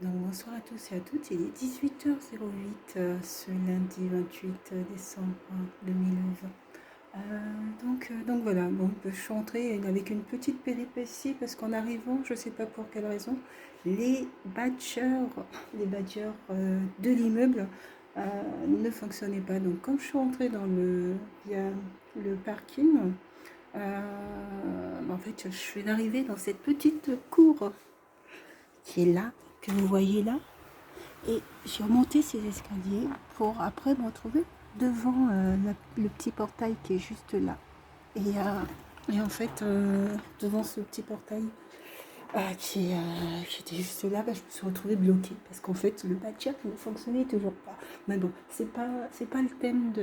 Donc bonsoir à tous et à toutes, il est 18h08 ce lundi 28 décembre 2020. Donc voilà, bon, je suis entrée avec une petite péripétie parce qu'en arrivant, je ne sais pas pour quelle raison, les badgers de l'immeuble ne fonctionnaient pas. Donc quand je suis entrée via le parking, en fait je suis arrivée dans cette petite cour qui est là, que vous voyez là. Et j'ai remonté ces escaliers pour après me retrouver devant le petit portail qui est juste là. Et en fait, devant ce petit portail qui était juste là, je me suis retrouvée bloquée parce qu'en fait, le badger ne fonctionnait toujours pas. Mais bon, c'est pas le thème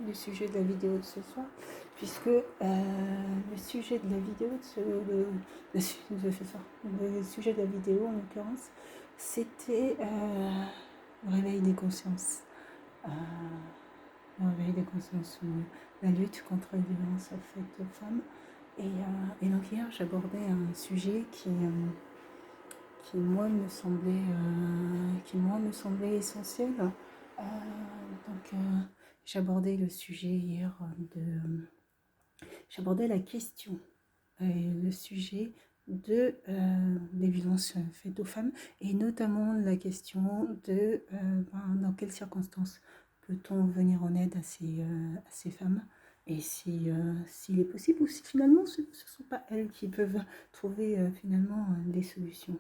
du sujet de la vidéo de ce soir, puisque le sujet de la vidéo le sujet de la vidéo en l'occurrence, c'était le réveil des consciences. Euh, le réveil des consciences ou la lutte contre les violences faites aux femmes. Et donc hier, j'abordais un sujet qui moi me semblait essentiel. J'abordais le sujet hier j'abordais la question, le sujet des violences faites aux femmes, et notamment la question dans quelles circonstances peut-on venir en aide à ces femmes, et s'il est possible, ou si finalement ce ne sont pas elles qui peuvent trouver finalement des solutions,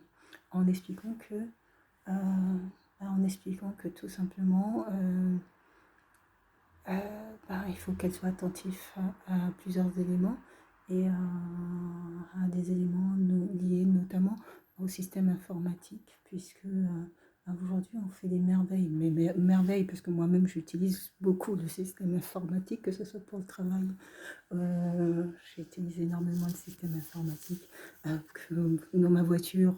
en expliquant que tout simplement il faut qu'elle soit attentive à plusieurs éléments, et à des éléments liés notamment au système informatique, puisque aujourd'hui on fait des merveilles, mais merveilles parce que moi-même j'utilise beaucoup le système informatique, que ce soit pour le travail. J'utilise énormément le système informatique dans ma voiture,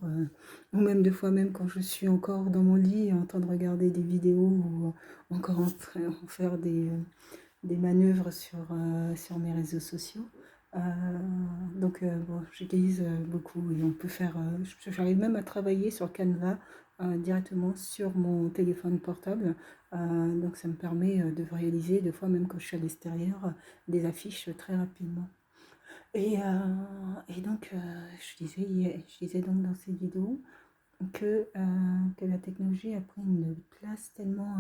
ou même deux fois, même quand je suis encore dans mon lit en train de regarder des vidéos, ou encore en train de faire des manœuvres sur mes réseaux sociaux. Euh, bon, j'utilise beaucoup, et on peut faire. J'arrive même à travailler sur Canva directement sur mon téléphone portable. Donc ça me permet de réaliser, des fois même quand je suis à l'extérieur, des affiches très rapidement. Et donc je disais donc dans cette vidéo que la technologie a pris une place tellement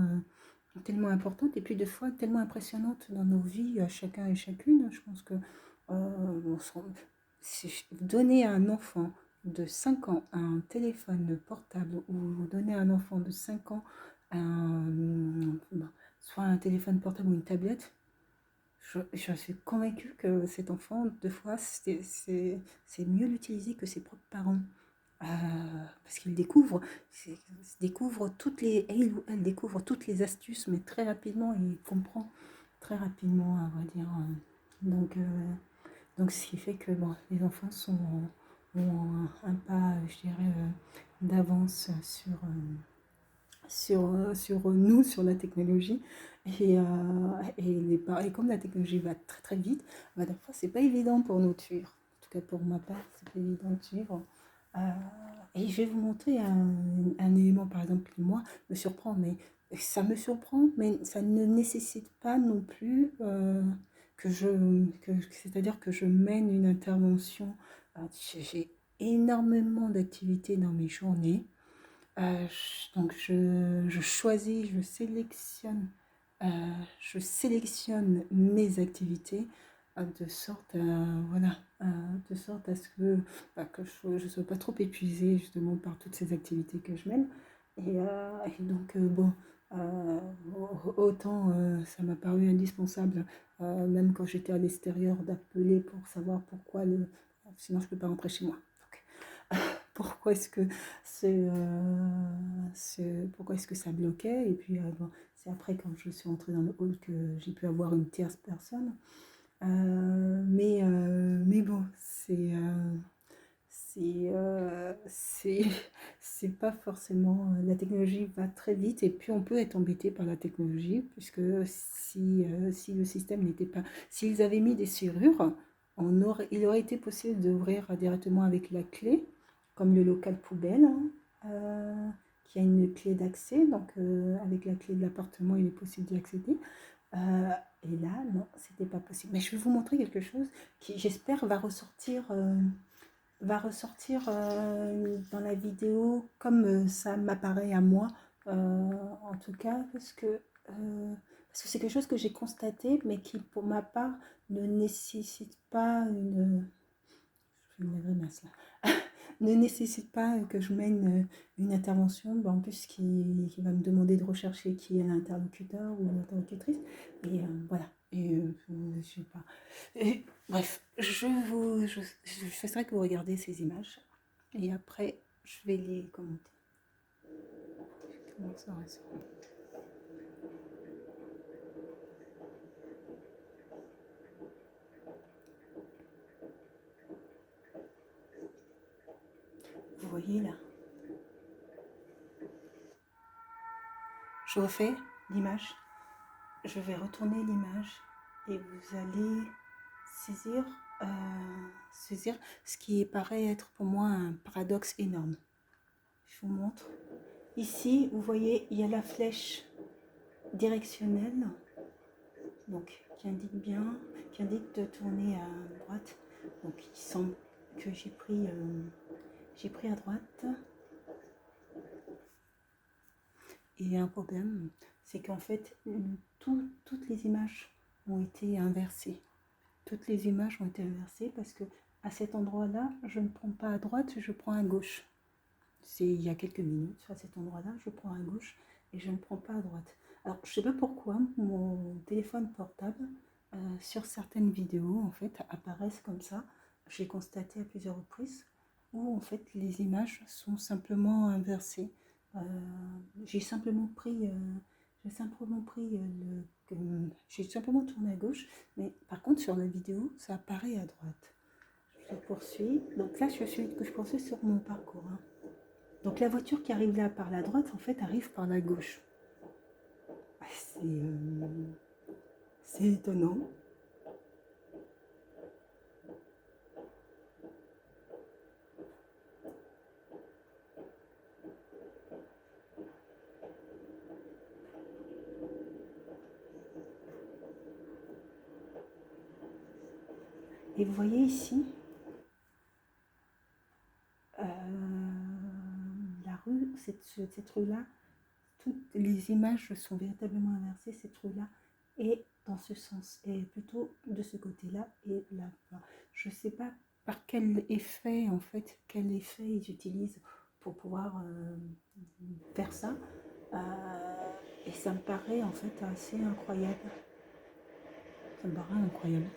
importante, et puis des fois tellement impressionnante dans nos vies, chacun et chacune. Je pense que donner à un enfant de 5 ans un téléphone portable, ou donner à un enfant de 5 ans soit un téléphone portable ou une tablette, je suis convaincue que cet enfant, deux fois, c'est mieux l'utiliser que ses propres parents. Euh, Parce qu'il découvre elle découvre toutes les astuces, mais très rapidement, et il comprend très rapidement, à vrai dire. Donc ce qui fait que bon, les enfants ont un pas, je dirais, d'avance sur nous, sur la technologie. Et comme la technologie va très très vite, des fois c'est pas évident pour nous de suivre. En tout cas pour ma part, c'est pas évident de suivre. Euh, et je vais vous montrer un élément, par exemple, qui moi me surprend, mais ça me surprend, mais ça ne nécessite pas non plus c'est-à-dire que je mène une intervention. J'ai énormément d'activités dans mes journées. Donc je choisis, euh, je sélectionne mes activités voilà, de sorte à ce que je ne sois pas trop épuisée justement par toutes ces activités que je mène. Et donc bon, euh, autant ça m'a paru indispensable, même quand j'étais à l'extérieur, d'appeler pour savoir sinon je ne peux pas rentrer chez moi. Pourquoi est-ce que pourquoi est-ce que ça bloquait, et puis bon, c'est après quand je suis entrée dans le hall que j'ai pu avoir une tierce personne. Mais bon, c'est c'est pas forcément, la technologie va très vite, et puis on peut être embêté par la technologie, puisque si le système n'était pas, s'ils avaient mis des serrures, il aurait été possible d'ouvrir directement avec la clé, comme le local poubelle, hein, qui a une clé d'accès. Donc, avec la clé de l'appartement, il est possible d'y accéder. Et là, non, c'était pas possible. Mais je vais vous montrer quelque chose qui, j'espère, va ressortir dans la vidéo comme ça m'apparaît à moi, en tout cas, parce que c'est quelque chose que j'ai constaté, mais qui, pour ma part, ne nécessite pas une... Je fais une grimace là. Ne nécessite pas que je mène une intervention, en plus qui va me demander de rechercher qui est l'interlocuteur ou l'interlocutrice. Et voilà. Et je sais pas. Et, bref, je souhaiterais que vous regardiez ces images. Et après, je vais les commenter. Comment ça reste. Vous voyez là. Je refais l'image. Je vais retourner l'image et vous allez saisir, saisir ce qui paraît être pour moi un paradoxe énorme. Je vous montre. Ici, vous voyez, il y a la flèche directionnelle, donc qui indique bien, qui indique de tourner à droite. Donc il semble que j'ai pris à droite. Et il y a un problème, c'est qu'en fait, toutes les images ont été inversées. Toutes les images ont été inversées parce que à cet endroit-là, je ne prends pas à droite, je prends à gauche. C'est il y a quelques minutes, à cet endroit-là, je prends à gauche et je ne prends pas à droite. Alors, je ne sais pas pourquoi mon téléphone portable, sur certaines vidéos, en fait, apparaissent comme ça. J'ai constaté à plusieurs reprises où, en fait, les images sont simplement inversées. Euh, j'ai simplement pris, j'ai simplement tourné à gauche, mais par contre, sur la vidéo, ça apparaît à droite. Je poursuis. Donc là, je poursuis sur mon parcours. Hein. Donc la voiture qui arrive là par la droite, en fait, arrive par la gauche. C'est étonnant. Et vous voyez ici, la rue, cette rue-là, toutes les images sont véritablement inversées. Cette rue-là est dans ce sens, et plutôt de ce côté-là et là-bas. Je ne sais pas par quel effet, en fait, quel effet ils utilisent pour pouvoir faire ça. Et ça me paraît en fait assez incroyable. Ça me paraît incroyable.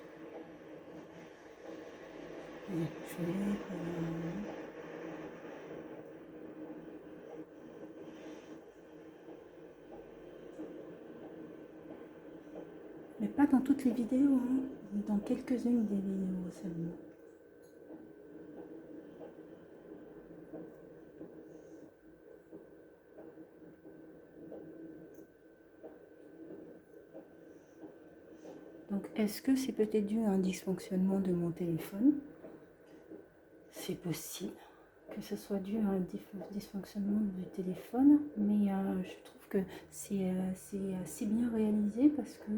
Je vais, mais pas dans toutes les vidéos, hein. Dans quelques-unes des vidéos seulement. Donc, est-ce que c'est peut-être dû à un dysfonctionnement de mon téléphone? C'est possible que ce soit dû à un dysfonctionnement du téléphone, mais je trouve que c'est assez bien réalisé parce que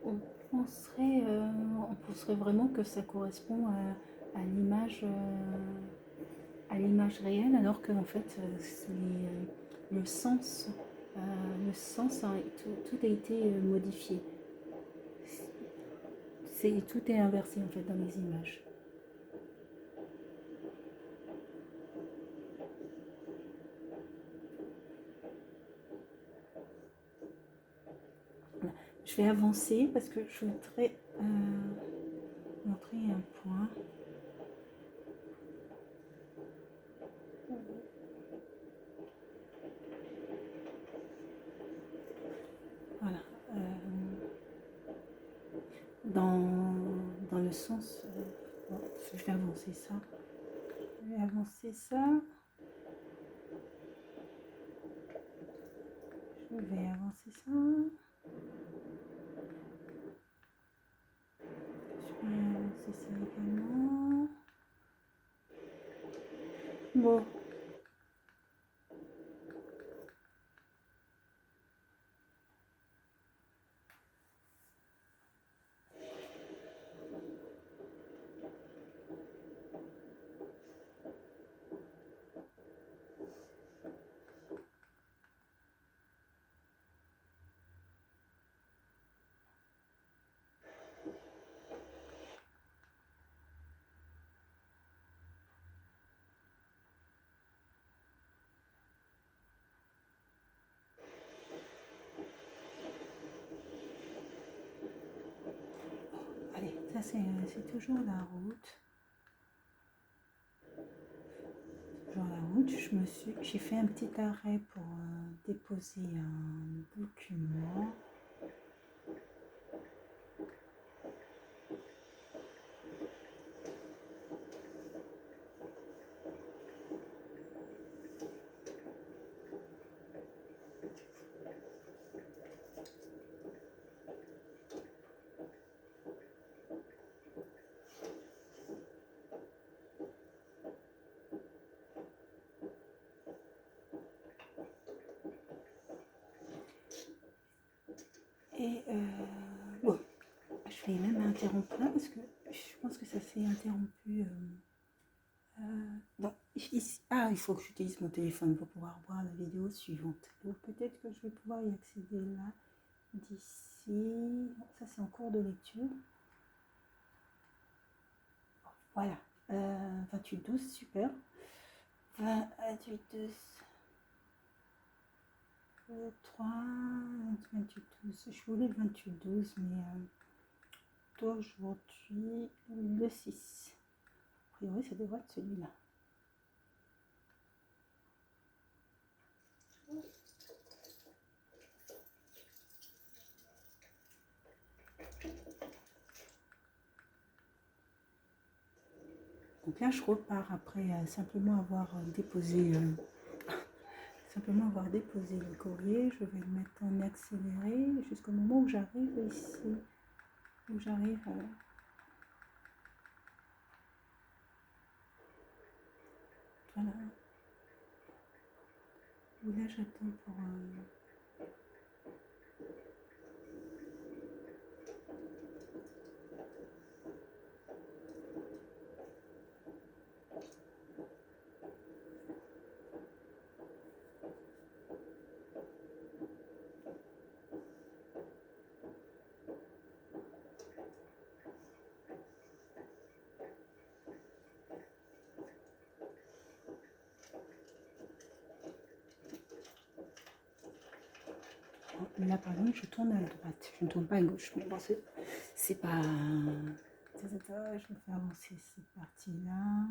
on penserait vraiment que ça correspond à l'image réelle, alors que en fait le sens tout a été modifié. Tout est inversé en fait dans les images. Voilà. Je vais avancer parce que je voudrais montrer un point. Voilà. Dans le sens... bon, je vais avancer ça. Je vais avancer ça. Je vais avancer ça. Bon. Allez, ça c'est toujours la route. Toujours la route. J'ai fait un petit arrêt pour déposer un document. Et bon, je vais même interrompre là parce que je pense que ça s'est interrompu. Bon, il faut que j'utilise mon téléphone pour pouvoir voir la vidéo suivante. Donc peut-être que je vais pouvoir y accéder là, d'ici. Ça c'est en cours de lecture. Voilà, 28-12, super. 28-12. 3, 28-12. Je voulais le 28-12, mais aujourd'hui, le 6. A priori, ça devrait être celui-là. Donc là, je repars après simplement avoir déposé le courrier. Je vais le mettre en accéléré jusqu'au moment où j'arrive ici. Où j'arrive voilà. Où là, j'attends pour... Là, par exemple, je tourne à droite. Je ne tourne pas à gauche. Bon, c'est pas... Je vais faire avancer cette partie-là.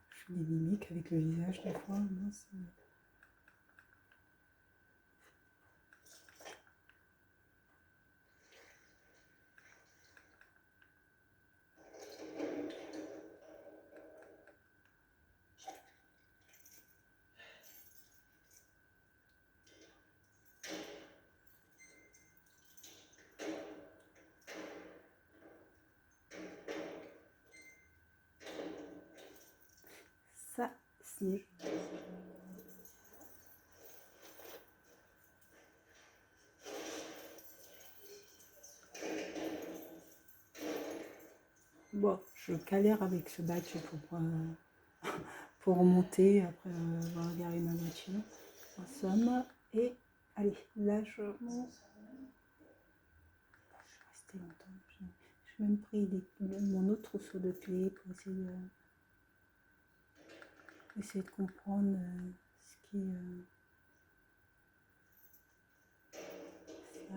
Je fais des mimiques avec le visage des fois. Moi, ça, c'est... Bon, je galère avec ce badge pour remonter après avoir garé ma voiture. En somme, et allez, là je monte. Je suis restée longtemps. J'ai même pris mon autre trousseau de clés pour essayer de comprendre ce qui ça.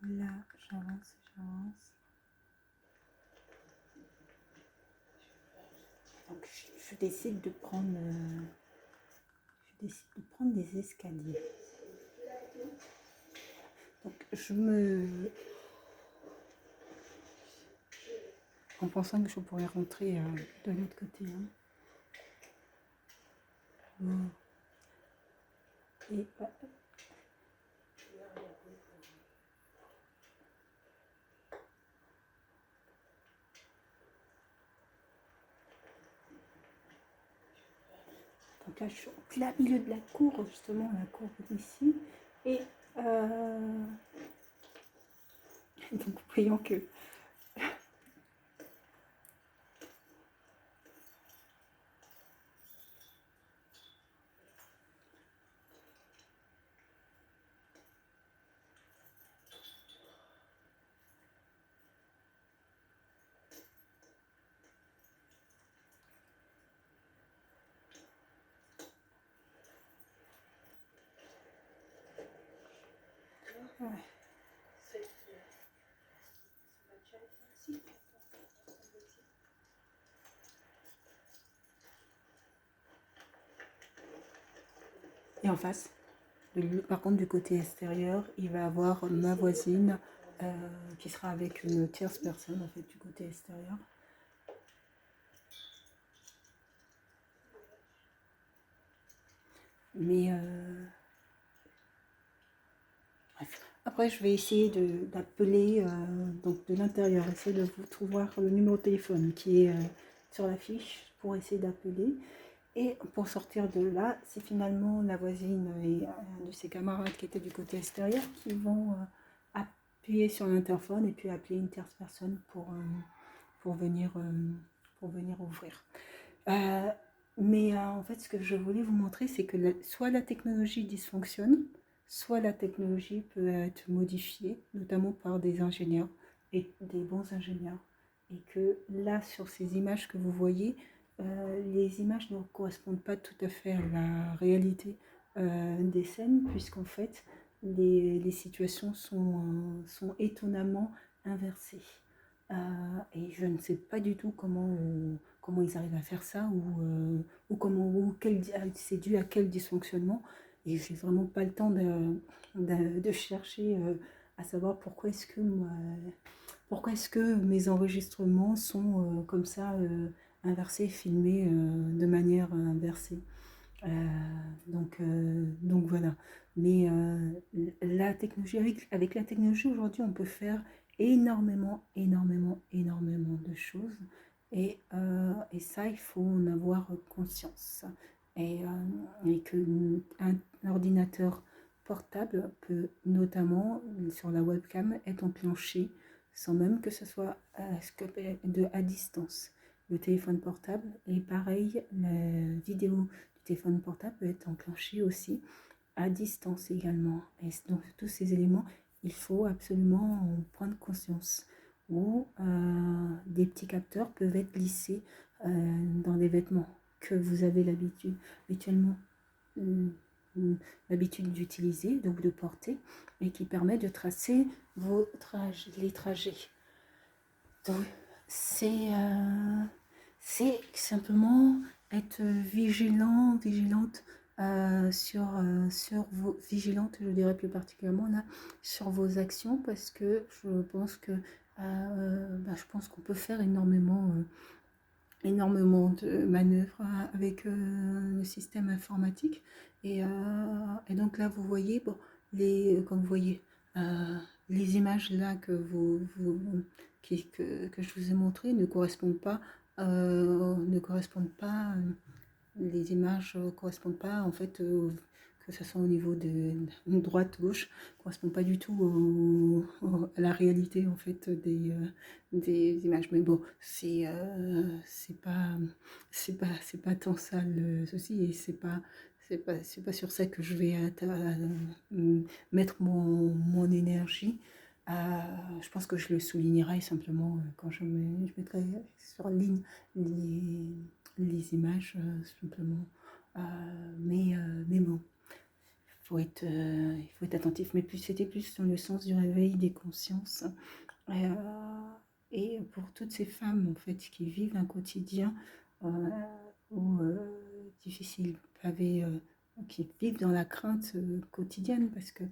Là, j'avance. Donc je décide de prendre, des escaliers. Donc en pensant que je pourrais rentrer de l'autre côté. Hein. Et donc là, je suis au plein milieu de la cour, justement, la cour d'ici. Et donc, voyons que ouais. Et en face, par contre, du côté extérieur, il va avoir ma voisine qui sera avec une tierce personne, en fait, du côté extérieur. Mais bref. Après, je vais essayer d'appeler donc de l'intérieur, essayer de vous trouver le numéro de téléphone qui est sur la fiche pour essayer d'appeler. Et pour sortir de là, c'est finalement la voisine et un de ses camarades qui étaient du côté extérieur qui vont appuyer sur l'interphone et puis appeler une tierce personne pour venir ouvrir. Mais en fait, ce que je voulais vous montrer, c'est que soit la technologie dysfonctionne, soit la technologie peut être modifiée, notamment par des ingénieurs et des bons ingénieurs. Et que là, sur ces images que vous voyez, les images ne correspondent pas tout à fait à la réalité des scènes, puisqu'en fait, les situations sont étonnamment inversées. Et je ne sais pas du tout comment ils arrivent à faire ça ou c'est dû à quel dysfonctionnement. Et j'ai vraiment pas le temps de chercher à savoir pourquoi est-ce que mes enregistrements sont comme ça inversés, filmés de manière inversée. Donc voilà. Mais la technologie, avec la technologie aujourd'hui, on peut faire énormément de choses. Et ça, il faut en avoir conscience. Et qu'un ordinateur portable peut notamment, sur la webcam, être enclenché sans même que ce soit à distance. Le téléphone portable et pareil, la vidéo du téléphone portable peut être enclenchée aussi à distance également. Et donc tous ces éléments, il faut absolument en prendre conscience. Ou des petits capteurs peuvent être glissés dans des vêtements que vous avez habituellement l'habitude d'utiliser, donc de porter, et qui permet de tracer les trajets. Donc c'est simplement être vigilante vigilante, je dirais plus particulièrement là, sur vos actions, parce que je pense qu'on peut faire énormément de manœuvres avec le système informatique. Et donc là, vous voyez, bon, comme vous voyez, les images là que je vous ai montrées ne correspondent pas, les images ne correspondent pas en fait, que ce soit au niveau de droite, gauche, ne correspondent pas du tout à la réalité en fait des images. Mais bon, c'est pas tant ça le souci, et c'est pas sur ça que je vais mettre mon énergie. Je pense que je le soulignerai simplement quand je mettrai sur ligne les images simplement. Mais bon, il faut être attentif. Mais c'était plus dans le sens du réveil des consciences. Et pour toutes ces femmes en fait qui vivent un quotidien ou difficiles, qui vivent dans la crainte quotidienne parce que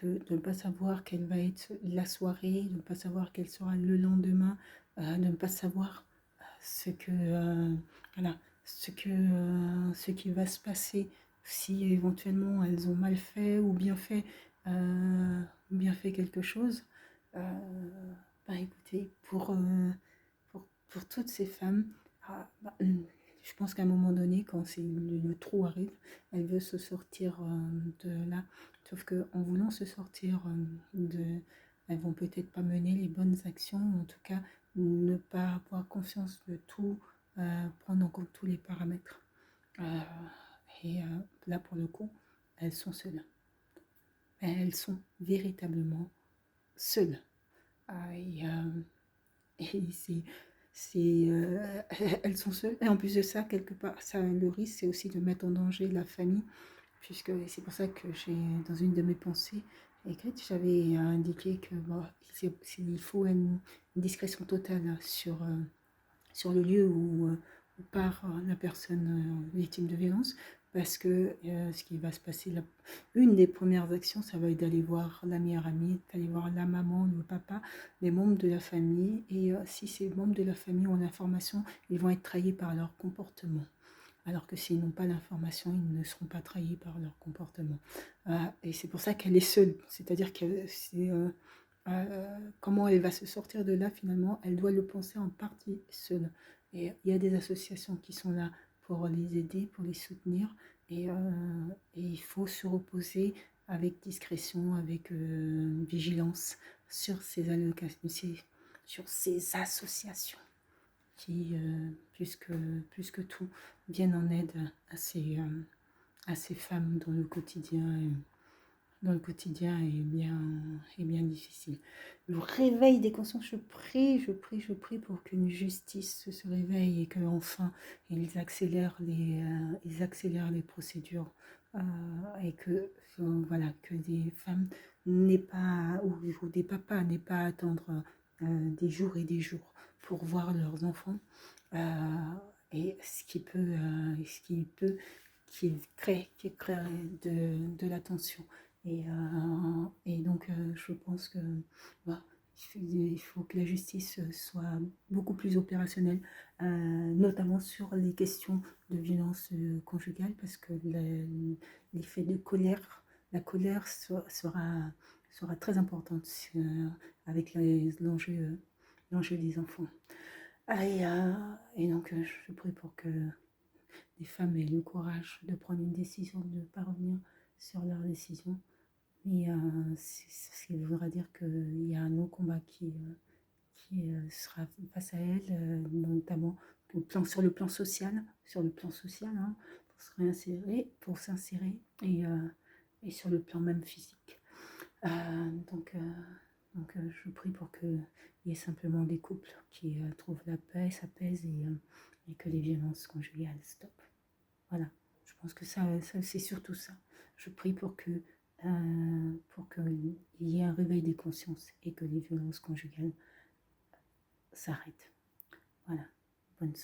de ne pas savoir quelle va être la soirée, de ne pas savoir quel sera le lendemain, de ne pas savoir ce que, voilà, ce qui va se passer si éventuellement elles ont mal fait ou bien fait quelque chose. Bah écoutez, pour toutes ces femmes, je pense qu'à un moment donné, quand le trou arrive, elle veut se sortir de là. Sauf qu'en voulant se sortir elles vont peut-être pas mener les bonnes actions, ou en tout cas ne pas avoir confiance de tout, prendre en compte tous les paramètres. Euh, et là, pour le coup, elles sont seules. Elles sont véritablement seules. Et, c'est, elles sont seules. Et en plus de ça, quelque part, ça, le risque, c'est aussi de mettre en danger la famille, puisque c'est pour ça que j'ai, dans une de mes pensées écrites, j'avais indiqué que bon, il faut une discrétion totale sur le lieu où part la personne victime de violence, parce que ce qui va se passer, une des premières actions, ça va être d'aller voir la meilleure amie, d'aller voir la maman, le papa, les membres de la famille, et si ces membres de la famille ont l'information, ils vont être trahis par leur comportement. Alors que s'ils n'ont pas l'information, ils ne seront pas trahis par leur comportement. Et c'est pour ça qu'elle est seule. C'est-à-dire que comment elle va se sortir de là finalement, elle doit le penser en partie seule. Et il y a des associations qui sont là pour les aider, pour les soutenir. Et il faut se reposer avec discrétion, avec vigilance sur ces allocations, sur ces associations qui, plus que tout, viennent en aide à ces femmes dont le quotidien est bien difficile. Le réveil des consciences, je prie pour qu'une justice se réveille et qu'enfin ils accélèrent les procédures et que, voilà, que des femmes n'aient pas, ou des papas n'aient pas à attendre des jours et des jours pour voir leurs enfants. Et qui crée de la tension. Et donc, je pense que bah, il faut que la justice soit beaucoup plus opérationnelle, notamment sur les questions de violence conjugale, parce que l'effet de colère, la colère sera très importante avec l'enjeu des enfants. Et donc, je prie pour que les femmes aient le courage de prendre une décision, de ne pas revenir sur leur décision. Mais ce qui voudra dire qu'il y a un long combat qui sera face à elles, notamment sur le plan social, hein, pour se réinsérer, pour s'insérer, et sur le plan même physique. Donc, je prie pour qu'il y ait simplement des couples qui trouvent la paix, s'apaisent et que les violences conjugales stoppent. Voilà, je pense que ça c'est surtout ça. Je prie pour qu'il y ait un réveil des consciences et que les violences conjugales s'arrêtent. Voilà, bonne soirée.